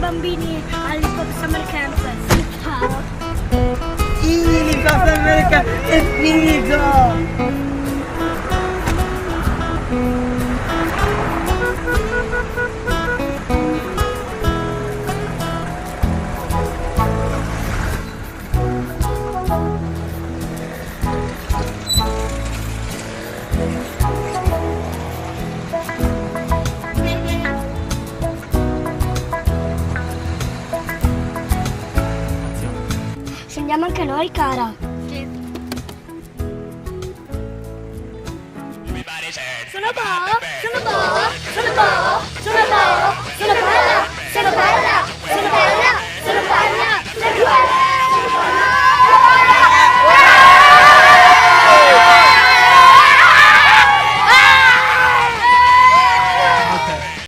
bambini all'Hip Hop Summer Camp. Ciao. L'Hip Hop Summer Camp è finito! Scendiamo anche noi, cara. Sono Bo, sono Bo, sono Bo, sono Bo, sono bella, sono bella, sono bella.